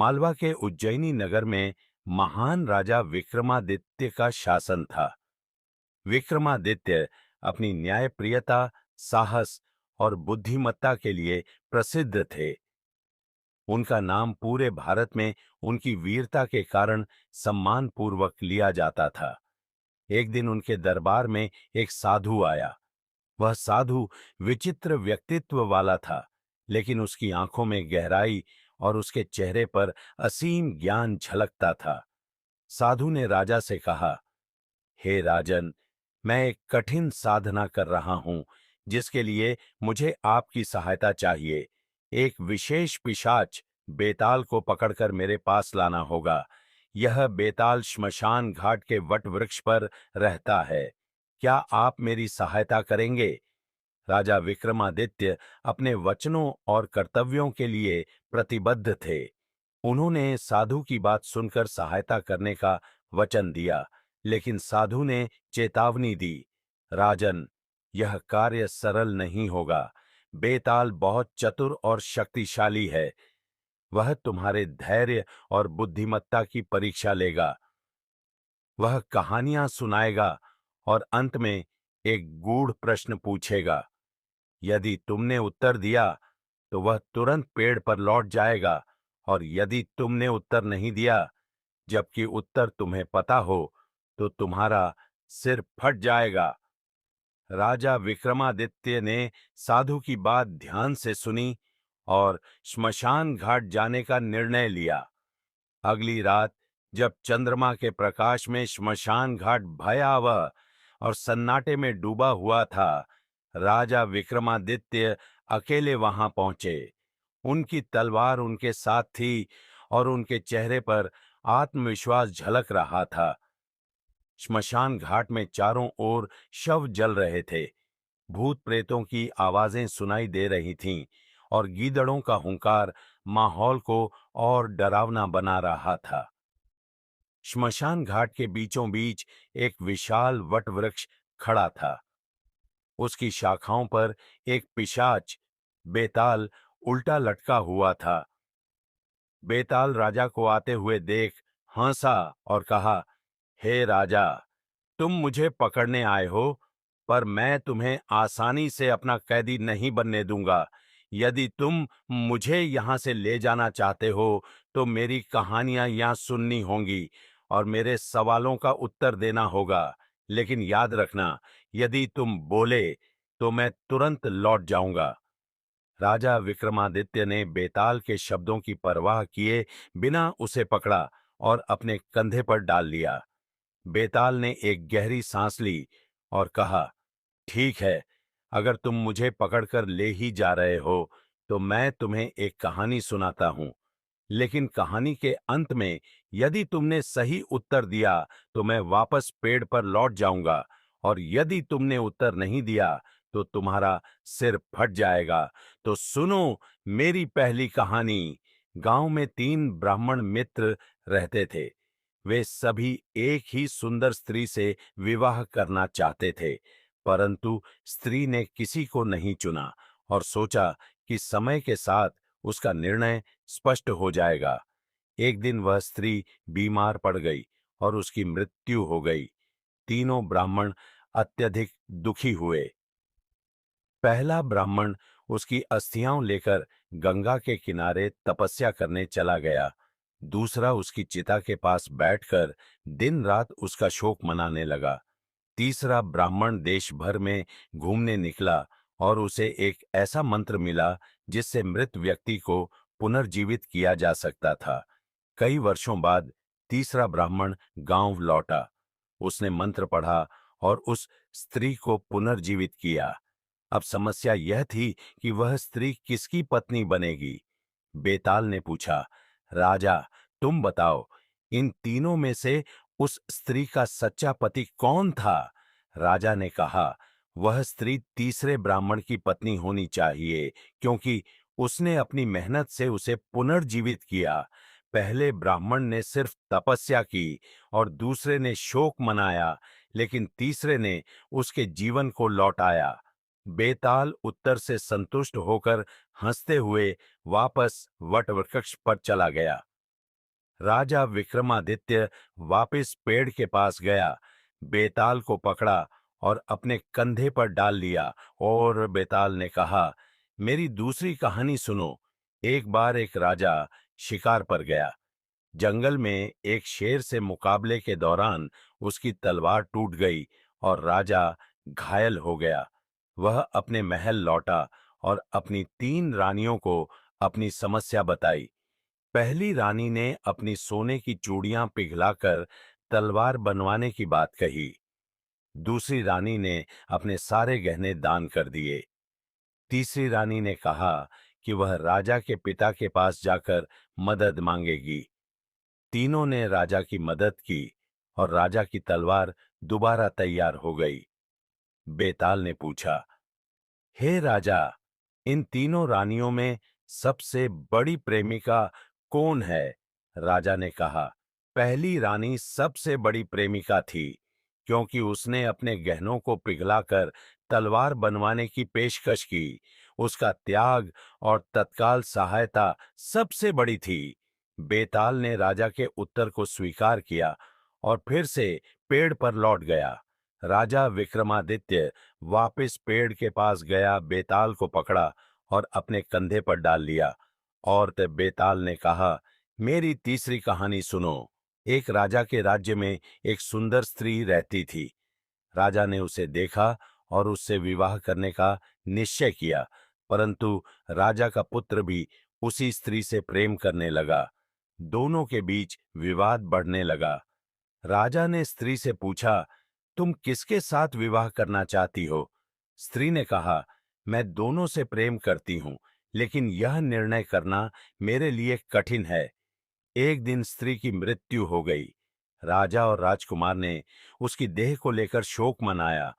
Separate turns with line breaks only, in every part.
मालवा के उज्जैनी नगर में महान राजा विक्रमादित्य का शासन था। विक्रमादित्य अपनी न्यायप्रियता, साहस और बुद्धिमत्ता के लिए प्रसिद्ध थे। उनका नाम पूरे भारत में उनकी वीरता के कारण सम्मान पूर्वक लिया जाता था। एक दिन उनके दरबार में एक साधु आया। वह साधु विचित्र व्यक्तित्व वाला था, लेकिन उसकी आंखों में गहराई और उसके चेहरे पर असीम ज्ञान झलकता था। साधु ने राजा से कहा, हे राजन, मैं एक कठिन साधना कर रहा हूं, जिसके लिए मुझे आपकी सहायता चाहिए। एक विशेष पिशाच बेताल को पकड़कर मेरे पास लाना होगा। यह बेताल श्मशान घाट के वट वृक्ष पर रहता है। क्या आप मेरी सहायता करेंगे? राजा विक्रमादित्य अपने वचनों और कर्तव्यों के लिए प्रतिबद्ध थे। उन्होंने साधु की बात सुनकर सहायता करने का वचन दिया, लेकिन साधु ने चेतावनी दी, राजन, यह कार्य सरल नहीं होगा। बेताल बहुत चतुर और शक्तिशाली है। वह तुम्हारे धैर्य और बुद्धिमत्ता की परीक्षा लेगा। वह कहानियां सुनाएगा और अंत में एक गूढ़ प्रश्न पूछेगा। यदि तुमने उत्तर दिया तो वह तुरंत पेड़ पर लौट जाएगा, और यदि तुमने उत्तर नहीं दिया, जबकि उत्तर तुम्हें पता हो, तो तुम्हारा सिर फट जाएगा। राजा विक्रमादित्य ने साधु की बात ध्यान से सुनी और श्मशान घाट जाने का निर्णय लिया। अगली रात जब चंद्रमा के प्रकाश में श्मशान घाट भयावह और सन्नाटे में डूबा हुआ था, राजा विक्रमादित्य अकेले वहां पहुंचे। उनकी तलवार उनके साथ थी और उनके चेहरे पर आत्मविश्वास झलक रहा था। श्मशान घाट में चारों ओर शव जल रहे थे। भूत प्रेतों की आवाजें सुनाई दे रही थीं और गीदड़ों का हुंकार माहौल को और डरावना बना रहा था। श्मशान घाट के बीचों बीच एक विशाल वट वृक्ष खड़ा था। उसकी शाखाओं पर एक पिशाच बेताल उल्टा लटका हुआ था। बेताल राजा को आते हुए देख हंसा और कहा, हे राजा, तुम मुझे पकड़ने आए हो, पर मैं तुम्हें आसानी से अपना कैदी नहीं बनने दूंगा। यदि तुम मुझे यहां से ले जाना चाहते हो, तो मेरी कहानियां यहां सुननी होंगी और मेरे सवालों का उत्तर देना होगा। लेकिन याद रखना, यदि तुम बोले, तो मैं तुरंत लौट जाऊंगा। राजा विक्रमादित्य ने बेताल के शब्दों की परवाह किए बिना उसे पकड़ा और अपने कंधे पर डाल लिया। बेताल ने एक गहरी सांस ली और कहा, ठीक है, अगर तुम मुझे पकड़कर ले ही जा रहे हो, तो मैं तुम्हें एक कहानी सुनाता हूं। लेकिन कहानी के अंत में यदि तुमने सही उत्तर दिया, तो मैं वापस पेड़ पर लौट जाऊंगा, और यदि तुमने उत्तर नहीं दिया, तो तुम्हारा सिर फट जाएगा। तो सुनो मेरी पहली कहानी। गांव में 3 ब्राह्मण मित्र रहते थे। वे सभी एक ही सुंदर स्त्री से विवाह करना चाहते थे, परंतु स्त्री ने किसी को नहीं चुना और सोचा कि समय के साथ उसका निर्णय स्पष्ट हो जाएगा। एक दिन वह स्त्री बीमार पड़ गई और उसकी मृत्यु हो गई। तीनों ब्राह्मण अत्यधिक दुखी हुए। पहला ब्राह्मण उसकी अस्थियां लेकर गंगा के किनारे तपस्या करने चला गया। दूसरा उसकी चिता के पास बैठकर दिन रात उसका शोक मनाने लगा। तीसरा ब्राह्मण देश भर में घूमने निकला और उसे एक ऐसा मंत्र मिला जिससे मृत व्यक्ति को पुनर्जीवित किया जा सकता था। कई वर्षों बाद तीसरा ब्राह्मण गांव लौटा। उसने मंत्र पढ़ा और उस स्त्री को पुनर्जीवित किया। अब समस्या यह थी कि वह स्त्री किसकी पत्नी बनेगी। बेताल ने पूछा, राजा, तुम बताओ, इन तीनों में से उस स्त्री का सच्चा पति कौन था? राजा ने कहा, वह स्त्री तीसरे ब्राह्मण की पत्नी होनी चाहिए, क्योंकि उसने अपनी मेहनत से उसे पुनर्जीवित किया। पहले ब्राह्मण ने सिर्फ तपस्या की और दूसरे ने शोक मनाया, लेकिन तीसरे ने उसके जीवन को लौटाया। बेताल उत्तर से संतुष्ट होकर हंसते हुए वापस वट वृक्ष पर चला गया। राजा विक्रमादित्य वापस पेड़ के पास गया, बेताल को पकड़ा और अपने कंधे पर डाल लिया और बेताल ने कहा, मेरी दूसरी कहानी सुनो। एक बार एक राजा शिकार पर गया। जंगल में एक शेर से मुकाबले के दौरान उसकी तलवार टूट गई और राजा घायल हो गया। वह अपने महल लौटा और अपनी 3 रानियों को अपनी समस्या बताई। पहली रानी ने अपनी सोने की चूड़ियां पिघलाकर तलवार बनवाने की बात कही। दूसरी रानी ने अपने सारे गहने दान कर दिए। तीसरी रानी ने कहा कि वह राजा के पिता के पास जाकर मदद मांगेगी। तीनों ने राजा की मदद की और राजा की तलवार दोबारा तैयार हो गई। बेताल ने पूछा, हे राजा, इन तीनों रानियों में सबसे बड़ी प्रेमिका कौन है? राजा ने कहा, पहली रानी सबसे बड़ी प्रेमिका थी, क्योंकि उसने अपने गहनों को पिघलाकर तलवार बनवाने की पेशकश की। उसका त्याग और तत्काल सहायता सबसे बड़ी थी। बेताल ने राजा के उत्तर को स्वीकार किया और फिर से पेड़ पर लौट गया। राजा विक्रमादित्य वापस पेड़ के पास गया, बेताल को पकड़ा और अपने कंधे पर डाल लिया। और तब बेताल ने कहा, मेरी तीसरी कहानी सुनो। एक राजा के राज्य में एक सुंदर स्त्री रहती थी। राजा ने उसे देखा और उससे विवाह करने का निश्चय किया, परंतु राजा का पुत्र भी उसी स्त्री से प्रेम करने लगा। दोनों के बीच विवाद बढ़ने लगा। राजा ने स्त्री से पूछा, तुम किसके साथ विवाह करना चाहती हो? स्त्री ने कहा, मैं दोनों से प्रेम करती हूं, लेकिन यह निर्णय करना मेरे लिए कठिन है। एक दिन स्त्री की मृत्यु हो गई। राजा और राजकुमार ने उसकी देह को लेकर शोक मनाया।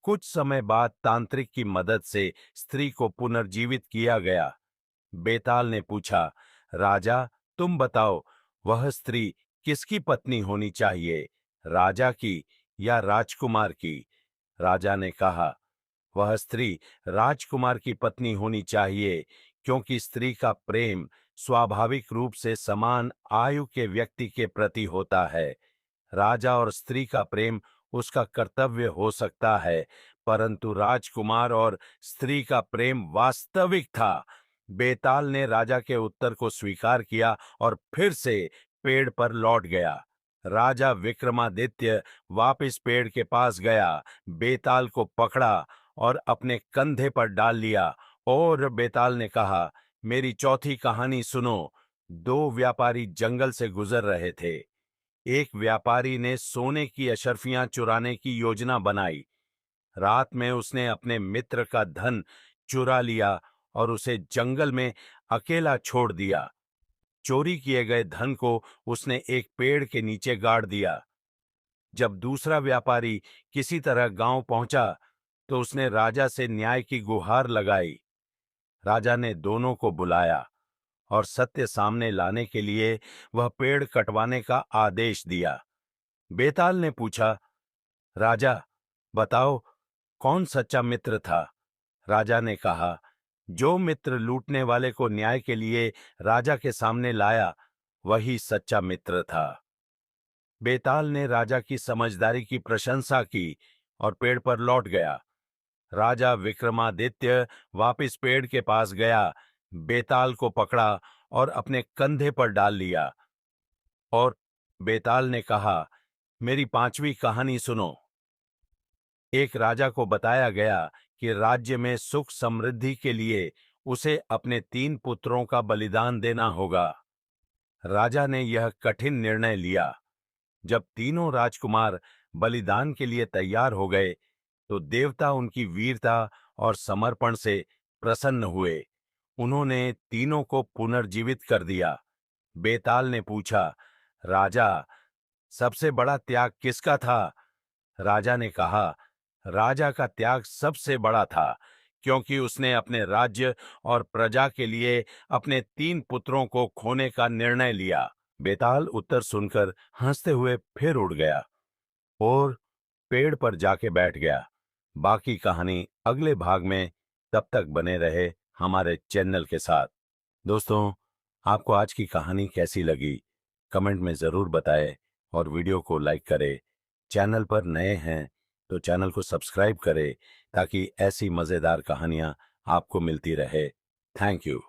कुछ समय बाद तांत्रिक की मदद से स्त्री को पुनर्जीवित किया गया। बेताल ने पूछा, राजा, तुम बताओ, वह स्त्री किसकी पत्नी होनी चाहिए, राजा की या राजकुमार की? राजा ने कहा, वह स्त्री राजकुमार की पत्नी होनी चाहिए, क्योंकि स्त्री का प्रेम स्वाभाविक रूप से समान आयु के व्यक्ति के प्रति होता है। राजा और स्त्री का प्रेम उसका कर्तव्य हो सकता है, परंतु राजकुमार और स्त्री का प्रेम वास्तविक था। बेताल ने राजा के उत्तर को स्वीकार किया और फिर से पेड़ पर लौट गया। राजा विक्रमादित्य वापस पेड़ के पास गया, बेताल को पकड़ा और अपने कंधे पर डाल लिया और बेताल ने कहा, मेरी चौथी कहानी सुनो। 2 व्यापारी जंगल से गुजर रहे थे। एक व्यापारी ने सोने की अशर्फियां चुराने की योजना बनाई। रात में उसने अपने मित्र का धन चुरा लिया और उसे जंगल में अकेला छोड़ दिया। चोरी किए गए धन को उसने एक पेड़ के नीचे गाड़ दिया। जब दूसरा व्यापारी किसी तरह गांव पहुंचा, तो उसने राजा से न्याय की गुहार लगाई। राजा ने दोनों को बुलाया और सत्य सामने लाने के लिए वह पेड़ कटवाने का आदेश दिया। बेताल ने पूछा, राजा, बताओ, कौन सच्चा मित्र था? राजा ने कहा, जो मित्र लूटने वाले को न्याय के लिए राजा के सामने लाया, वही सच्चा मित्र था। बेताल ने राजा की समझदारी की प्रशंसा की और पेड़ पर लौट गया। राजा विक्रमादित्य वापस पेड़ के पास गया, बेताल को पकड़ा और अपने कंधे पर डाल लिया। और बेताल ने कहा, मेरी 5वीं कहानी सुनो। एक राजा को बताया गया कि राज्य में सुख समृद्धि के लिए उसे अपने 3 पुत्रों का बलिदान देना होगा। राजा ने यह कठिन निर्णय लिया। जब तीनों राजकुमार बलिदान के लिए तैयार हो गए, तो देवता उनकी वीरता और समर्पण से प्रसन्न हुए। उन्होंने तीनों को पुनर्जीवित कर दिया। बेताल ने पूछा, राजा, सबसे बड़ा त्याग किसका था? राजा ने कहा, राजा का त्याग सबसे बड़ा था, क्योंकि उसने अपने राज्य और प्रजा के लिए अपने 3 पुत्रों को खोने का निर्णय लिया। बेताल उत्तर सुनकर हंसते हुए फिर उड़ गया और पेड़ पर जाके बैठ गया। बाकी कहानी अगले भाग में। तब तक बने रहे हमारे चैनल के साथ। दोस्तों, आपको आज की कहानी कैसी लगी? कमेंट में ज़रूर बताएं और वीडियो को लाइक करें। चैनल पर नए हैं तो चैनल को सब्सक्राइब करें ताकि ऐसी मज़ेदार कहानियाँ आपको मिलती रहे। Thank you.